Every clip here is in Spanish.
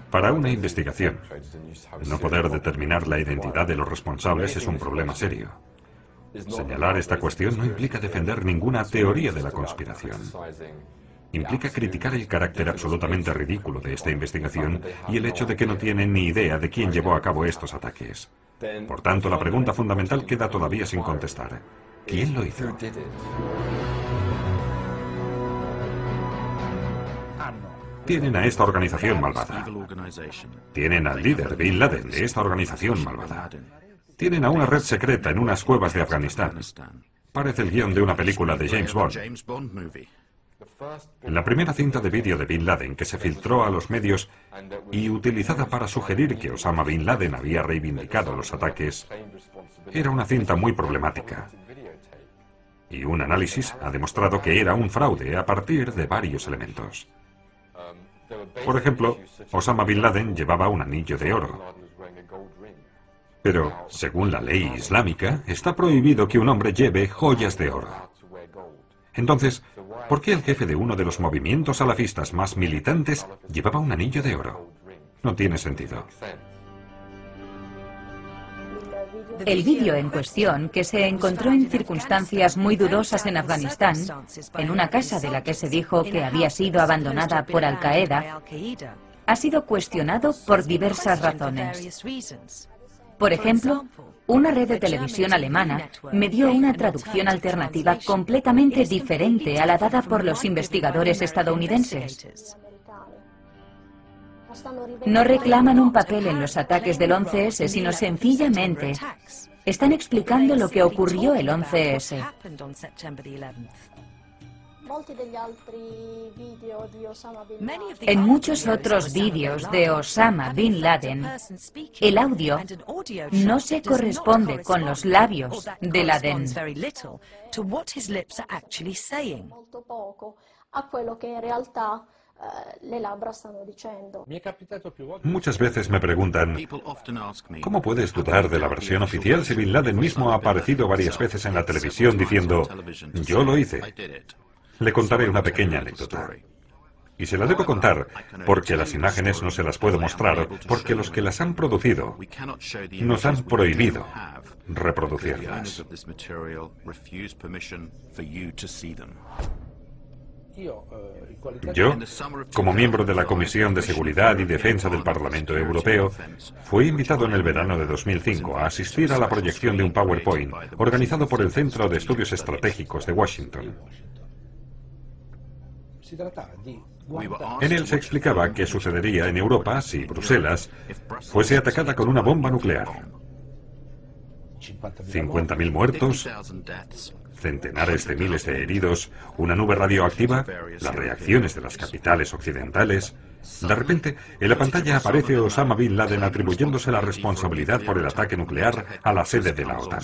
Para una investigación, no poder determinar la identidad de los responsables es un problema serio. Señalar esta cuestión no implica defender ninguna teoría de la conspiración. Implica criticar el carácter absolutamente ridículo de esta investigación y el hecho de que no tienen ni idea de quién llevó a cabo estos ataques. Por tanto, la pregunta fundamental queda todavía sin contestar. ¿Quién lo hizo? Tienen a esta organización malvada. Tienen al líder, Bin Laden, de esta organización malvada. Tienen a una red secreta en unas cuevas de Afganistán. Parece el guión de una película de James Bond. En la primera cinta de vídeo de Bin Laden que se filtró a los medios y utilizada para sugerir que Osama Bin Laden había reivindicado los ataques, era una cinta muy problemática. Y un análisis ha demostrado que era un fraude a partir de varios elementos. Por ejemplo, Osama Bin Laden llevaba un anillo de oro. Pero, según la ley islámica, está prohibido que un hombre lleve joyas de oro. Entonces, ¿por qué el jefe de uno de los movimientos salafistas más militantes llevaba un anillo de oro? No tiene sentido. El vídeo en cuestión, que se encontró en circunstancias muy dudosas en Afganistán, en una casa de la que se dijo que había sido abandonada por Al-Qaeda, ha sido cuestionado por diversas razones. Por ejemplo, una red de televisión alemana me dio una traducción alternativa completamente diferente a la dada por los investigadores estadounidenses. No reclaman un papel en los ataques del 11S, sino sencillamente están explicando lo que ocurrió el 11S. En muchos otros vídeos de Osama Bin Laden, el audio no se corresponde con los labios de Laden. Muchas veces me preguntan, ¿cómo puedes dudar de la versión oficial si Bin Laden mismo ha aparecido varias veces en la televisión diciendo, yo lo hice? Le contaré una pequeña anécdota. Y se la debo contar porque las imágenes no se las puedo mostrar, porque los que las han producido nos han prohibido reproducirlas. Yo, como miembro de la Comisión de Seguridad y Defensa del Parlamento Europeo, fui invitado en el verano de 2005 a asistir a la proyección de un PowerPoint organizado por el Centro de Estudios Estratégicos de Washington. En él se explicaba qué sucedería en Europa si Bruselas fuese atacada con una bomba nuclear. 50.000 muertos, centenares de miles de heridos, una nube radioactiva, las reacciones de las capitales occidentales. De repente, en la pantalla aparece Osama Bin Laden atribuyéndose la responsabilidad por el ataque nuclear a la sede de la OTAN.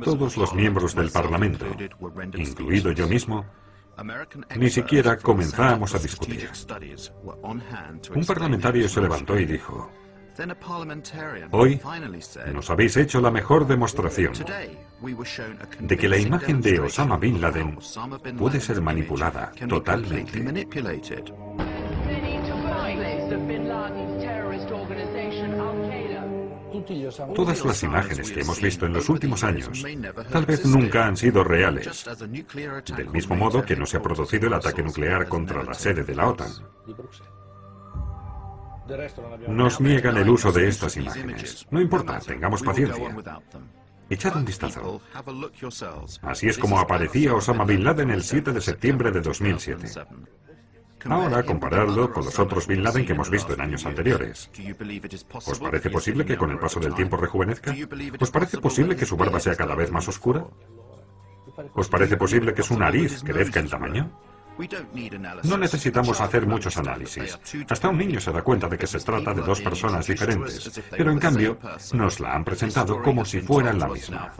Todos los miembros del Parlamento, incluido yo mismo, ni siquiera comenzamos a discutir. Un parlamentario se levantó y dijo, hoy nos habéis hecho la mejor demostración de que la imagen de Osama Bin Laden puede ser manipulada totalmente. Todas las imágenes que hemos visto en los últimos años tal vez nunca han sido reales, del mismo modo que no se ha producido el ataque nuclear contra la sede de la OTAN. Nos niegan el uso de estas imágenes. No importa, tengamos paciencia. Echad un vistazo. Así es como aparecía Osama Bin Laden el 7 de septiembre de 2007. Ahora, compararlo con los otros Bin Laden que hemos visto en años anteriores. ¿Os parece posible que con el paso del tiempo rejuvenezca? ¿Os parece posible que su barba sea cada vez más oscura? ¿Os parece posible que su nariz crezca en tamaño? No necesitamos hacer muchos análisis. Hasta un niño se da cuenta de que se trata de dos personas diferentes, pero en cambio nos la han presentado como si fueran la misma.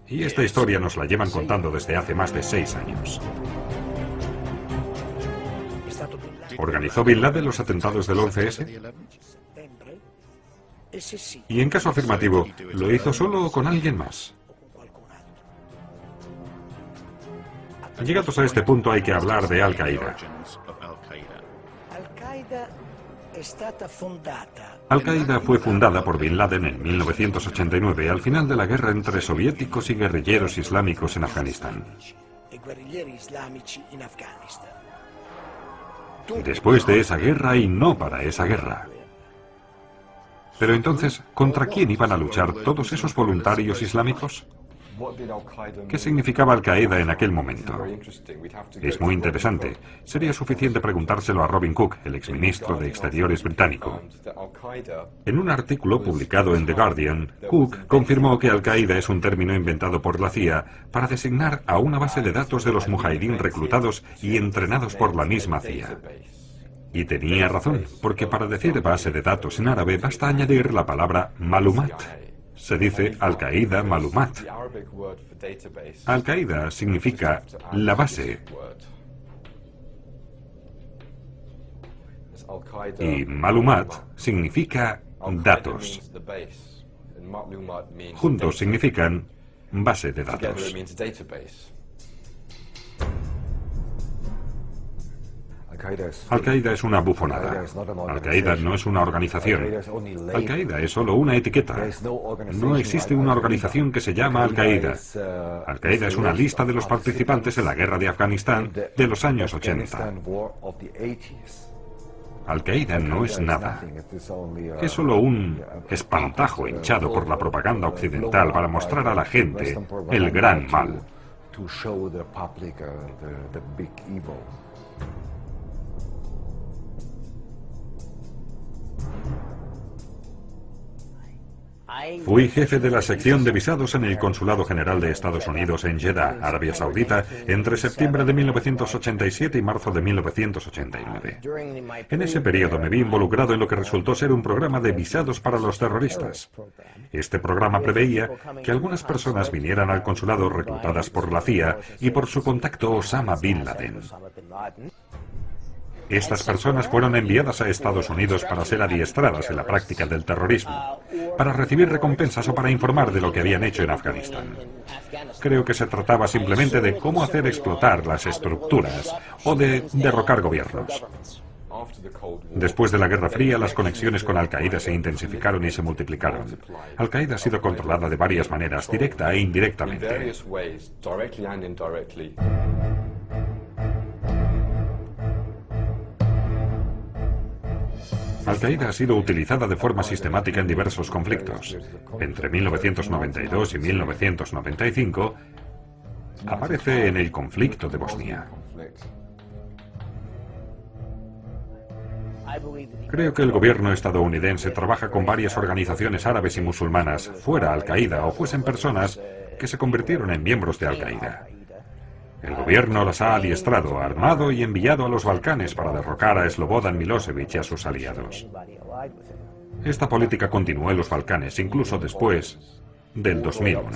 Y esta historia nos la llevan contando desde hace más de 6 años. ¿Organizó Bin Laden los atentados del 11S? Y en caso afirmativo, ¿lo hizo solo o con alguien más? Llegados a este punto hay que hablar de Al-Qaeda. Al-Qaeda fue fundada por Bin Laden en 1989, al final de la guerra entre soviéticos y guerrilleros islámicos en Afganistán. Después de esa guerra y no para esa guerra. Pero entonces, ¿contra quién iban a luchar todos esos voluntarios islámicos? ¿Qué significaba Al-Qaeda en aquel momento? Es muy interesante. Sería suficiente preguntárselo a Robin Cook, el exministro de Exteriores británico. En un artículo publicado en The Guardian, Cook confirmó que Al-Qaeda es un término inventado por la CIA para designar a una base de datos de los mujahidín reclutados y entrenados por la misma CIA. Y tenía razón, porque para decir base de datos en árabe basta añadir la palabra malumat. Se dice Al-Qaeda Malumat. Al-Qaeda significa la base. Y Malumat significa datos. Juntos significan base de datos. Al-Qaeda es una bufonada. Al-Qaeda no es una organización. Al-Qaeda es solo una etiqueta. No existe una organización que se llama Al-Qaeda. Al-Qaeda es una lista de los participantes en la guerra de Afganistán de los años 80. Al-Qaeda no es nada. Es solo un espantajo hinchado por la propaganda occidental para mostrar a la gente el gran mal. Fui jefe de la sección de visados en el Consulado General de Estados Unidos en Jeddah, Arabia Saudita, entre septiembre de 1987 y marzo de 1989. En ese periodo me vi involucrado en lo que resultó ser un programa de visados para los terroristas. Este programa preveía que algunas personas vinieran al consulado reclutadas por la CIA y por su contacto Osama Bin Laden. Estas personas fueron enviadas a Estados Unidos para ser adiestradas en la práctica del terrorismo, para recibir recompensas o para informar de lo que habían hecho en Afganistán. Creo que se trataba simplemente de cómo hacer explotar las estructuras o de derrocar gobiernos. Después de la Guerra Fría, las conexiones con Al-Qaeda se intensificaron y se multiplicaron. Al-Qaeda ha sido controlada de varias maneras, directa e indirectamente. Al-Qaeda ha sido utilizada de forma sistemática en diversos conflictos. Entre 1992 y 1995, aparece en el conflicto de Bosnia. Creo que el gobierno estadounidense trabaja con varias organizaciones árabes y musulmanas, fuera Al-Qaeda o fuesen personas que se convirtieron en miembros de Al-Qaeda. El gobierno las ha adiestrado, armado y enviado a los Balcanes para derrocar a Slobodan Milosevic y a sus aliados. Esta política continuó en los Balcanes, incluso después del 2001.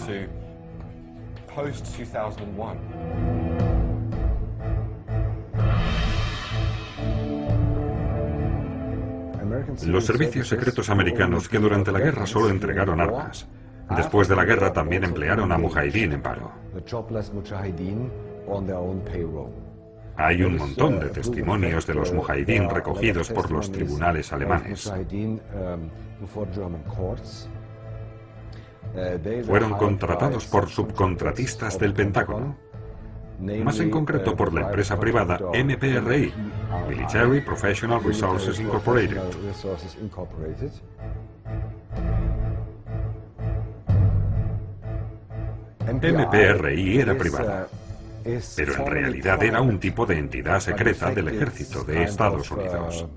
Los servicios secretos americanos, que durante la guerra solo entregaron armas, después de la guerra también emplearon a mujahidín en paro. Hay un montón de testimonios de los mujahidín recogidos por los tribunales alemanes. Fueron contratados por subcontratistas del Pentágono, más en concreto por la empresa privada MPRI, Military Professional Resources Incorporated. MPRI era privada, pero en realidad era un tipo de entidad secreta del ejército de Estados Unidos.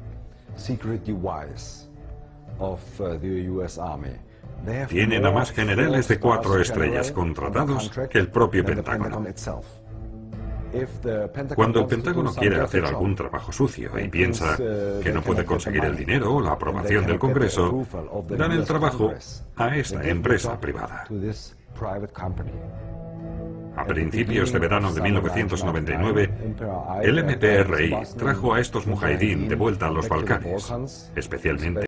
Tienen a más generales de 4 estrellas contratados que el propio Pentágono. Cuando el Pentágono quiere hacer algún trabajo sucio y piensa que no puede conseguir el dinero o la aprobación del Congreso, dan el trabajo a esta empresa privada. A principios de verano de 1999, el MPRI trajo a estos mujahidín de vuelta a los Balcanes, especialmente